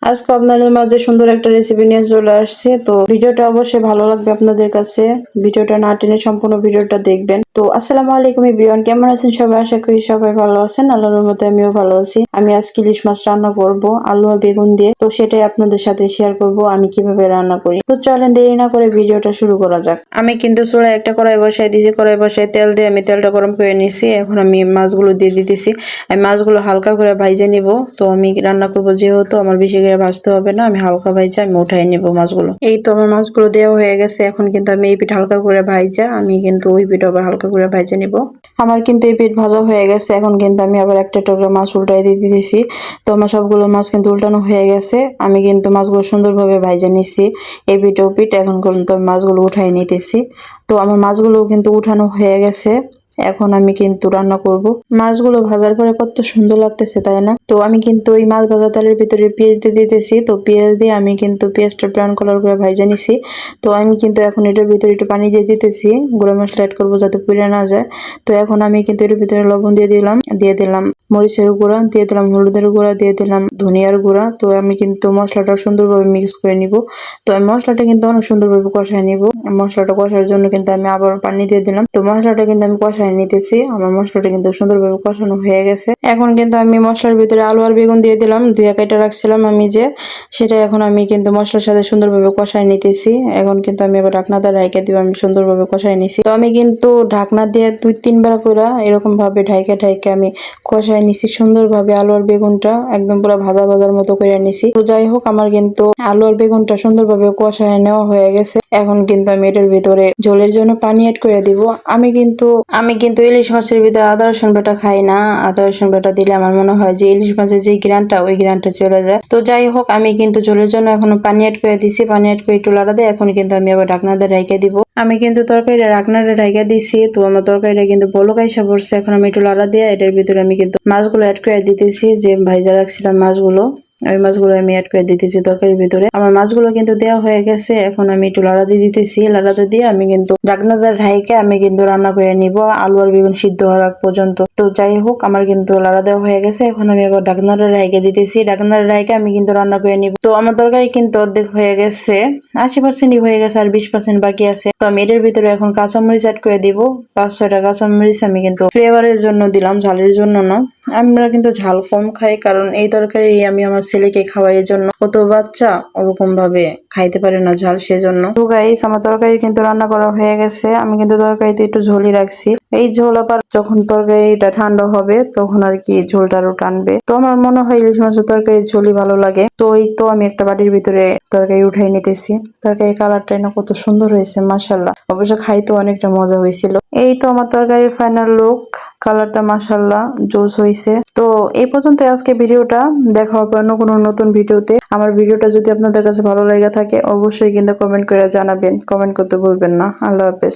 আজকে আপনাদের মাঝে সুন্দর একটা রেসিপি নিয়ে চলে আসছে। তো ভিডিওটা অবশ্যই ভালো লাগবে আপনাদের কাছে। ভিডিওটা না টেনে সম্পূর্ণ ভিডিওটা দেখবেন। তো আসসালামু আলাইকুম এভরিওয়ান, কেমন আছেন সবাই? আশা করি সবাই ভালো আছেন। আল্লাহর রহমতে আমিও ভালো আছি। আমি আজকে ইলিশ মাছ রান্না করব আলু আর বেগুন দিয়ে। তো সেটাই আপনাদের সাথে শেয়ার করব আমি কিভাবে রান্না করি। তো চলেন দেরি না করে ভিডিওটা শুরু করা যাক। আমি কিন্তু চুলায় একটা কড়াই বসাই দিয়েছি। কড়াই বসাই তেল দিয়ে আমি তেলটা গরম করে নিয়েছি। এখন আমি মাছগুলো দিয়ে দিতেছি। আমি মাছগুলো হালকা করে ভাইজে নিব। তো আমি রান্না করব যেহেতু আমার বেশি করে ভাজতে হবে না, আমি হালকা ভাইজা আমি উঠাই নিব মাছগুলো। এই তো আমার মাছগুলো দেওয়া হয়ে গেছে। এখন কিন্তু আমি এই পিঠ হালকা করে ভাইজা আমি কিন্তু ওই পিঠ আবার হালকা করে ভাইজে নিব। আমার কিন্তু এই পিঠ ভাজা হয়ে গেছে। এখন কিন্তু আমি আবার একটা টুকরো মাছ উল্টাই দিয়ে দিয়েছি। তো আমার সবগুলো মাছ কিন্তু উল্টানো হয়ে গেছে। আমি কিন্তু মাছগুলো সুন্দরভাবে ভাইজে নিচ্ছি এই পিঠ ও পিঠ। এখন কিন্তু মাছগুলো উঠাই নিতেছি। তো আমার মাছগুলো কিন্তু উঠানো হয়ে গেছে। এখন আমি কিন্তু রান্না করব। মাছগুলো ভাজার পরে কত সুন্দর লাগতেছে, তাই না? তো আমি কিন্তু ওই মাছ ভাজা তেলের ভিতরে পেঁয়াজ দিয়ে দিতেছি। তো পেঁয়াজ দিয়ে আমি কিন্তু পেঁয়াজটা ব্রাউন কালার করে ভাজা নিছি। তো আমি কিন্তু এখন এটার ভিতরে একটু পানি দিয়ে দিতেছি। গুঁড়া মশলা অ্যাড করবো যাতে পুড়ে না যায়। তো এখন আমি কিন্তু এটার ভিতরে লবণ দিয়ে দিলাম মরিচের গুঁড়া, দিয়ে দিলাম হলুদের গুঁড়া, দিয়ে দিলাম ধনিয়ার গুঁড়া। তো আমি কিন্তু মশলাটা সুন্দরভাবে মিক্স করে নিব। তো আমি মশলাটা কিন্তু অনেক সুন্দরভাবে কষায় নিব। মশলাটা কষার জন্য কিন্তু আমি আবার পানি দিয়ে দিলাম। তো মশলাটা কিন্তু আমি কষায় নিতেছি। আমার মশলাটা কিন্তু সুন্দরভাবে কষানো হয়ে গেছে। এখন কিন্তু আমি মশলার ভিতরে আলু আর বেগুন দিয়ে দিলাম। ধুয়ে কেটে রাখছিলাম আমি যে, সেটা এখন আমি কিন্তু মশলার সাথে সুন্দরভাবে কষায় নিতেছি। এখন কিন্তু আমি আবার ঢাকনা দিয়ে ঢাইকা দিব। আমি সুন্দরভাবে কষায় নিছি। তো আমি কিন্তু ঢাকনা দিয়ে 2-3 বার করে এরকম ভাবে ঢাইকা ঢাইকা আমি কষায় নিছি সুন্দরভাবে। আলু আর বেগুনটা একদম পুরো ভাজা ভাজার মতো করে নিছি। তো যাই হোক, আমার কিন্তু আলু আর বেগুনটা সুন্দরভাবে কষায় নেওয়া হয়ে গেছে। এখন কিন্তু আমি এটার ভিতরে ঝোলের জন্য পানি অ্যাড করে দিব। আমি কিন্তু ইলিশ মাছের ভিতরে আদা রসুন বাটা খাই না। আদা রসুন বাটা দিলে আমার মনে হয় যে ইলিশ মাছের যে গ্রানটা, ওই গ্রানটা চলে যায়। তো যাই হোক, আমি কিন্তু ঝোলের জন্য এখনো পানি অ্যাড করে দিছি। পানি অ্যাড করে একটু লাড়া দিয়ে এখন কিন্তু আমি আবার ঢাকনা দিয়ে ঢাইকা দিব। আমি কিন্তু তরকারিটা ঢাকনাটা ঢাইকা দিছি। তো আমার তরকারিটা কিন্তু বলক আইসা পড়ছে। এখন আমি একটু লাড়া দিয়ে এটার ভিতরে আমি কিন্তু মাছগুলো অ্যাড করে দিতেছি, যে ভাইজা রাখছিলাম মাছগুলো। ওই মাছগুলো আমি অ্যাড করে দিতেছি তরকারির ভিতরে। আমার মাছগুলো কিন্তু দেওয়া হয়ে গেছে। এখন আমি একটু লাড়া দিয়ে দিতেছি। লাড়াতে দিয়ে আমি কিন্তু ঢাকনাটা ঢাইকে আমি কিন্তু রান্না করে নিব আলু আর বেগুন সিদ্ধ হওয়ার আগ পর্যন্ত। তো যাই হোক, আমার কিন্তু লাড়া দেওয়া হয়ে গেছে। এখন আমি আবার ঢাকনাটা ঢাইকে দিতেছি। ঢাকনাটা ঢাইকে আমি কিন্তু রান্না করে নিব। তো আমার তরকারি কিন্তু অর্ধেক হয়ে গেছে, 80%ই হয়ে গেছে, আর 20% বাকি আছে। তো আমি এটার ভিতরে এখন কাঁচামরিচ অ্যাড করে দিব। 5-6টা কাঁচামরিচ আমি কিন্তু ফ্লেভারের জন্য দিলাম, ঝালের জন্য না। আমরা কিন্তু ঝাল কম খাই, কারণ এই তরকারি আমি আমার ছেলেকে খাওয়াই, এর জন্য। কত বাচ্চা ওরকম ভাবে খাইতে পারে না ঝাল, সেজন্য। তো গাইস, আমার তরকারি কিন্তু রান্না করা হয়ে গেছে। আমি কিন্তু তরকারিতে একটু ঝোলই রাখছি। এই ঝোল আবার যখন তরকারিটা ঠান্ডা হবে তখন আর কি ঝোলটা আরো টানবে। তো আমার মনে হয় ইলিশ মাছের তরকারির ঝোলই ভালো লাগে। তো এই তো আমি একটা বাটির ভিতরে তরকারি উঠাই নিতেছি। তরকারির কালারটা না কত সুন্দর হয়েছে, মাশাআল্লাহ। অবশ্য খাইতে অনেকটা মজা হয়েছিল। এই তো আমার তরকারির ফাইনাল লুক। কালারটা মাশাআল্লাহ জোস হয়েছে। তো এই পর্যন্ত আজকে ভিডিওটা। দেখা হবে অন্য কোনো নতুন ভিডিওতে। আমার ভিডিওটা যদি আপনাদের কাছে ভালো লেগে থাকে অবশ্যই কিন্তু কমেন্ট করে জানাবেন। কমেন্ট করতে ভুলবেন না। আল্লাহ হাফেজ।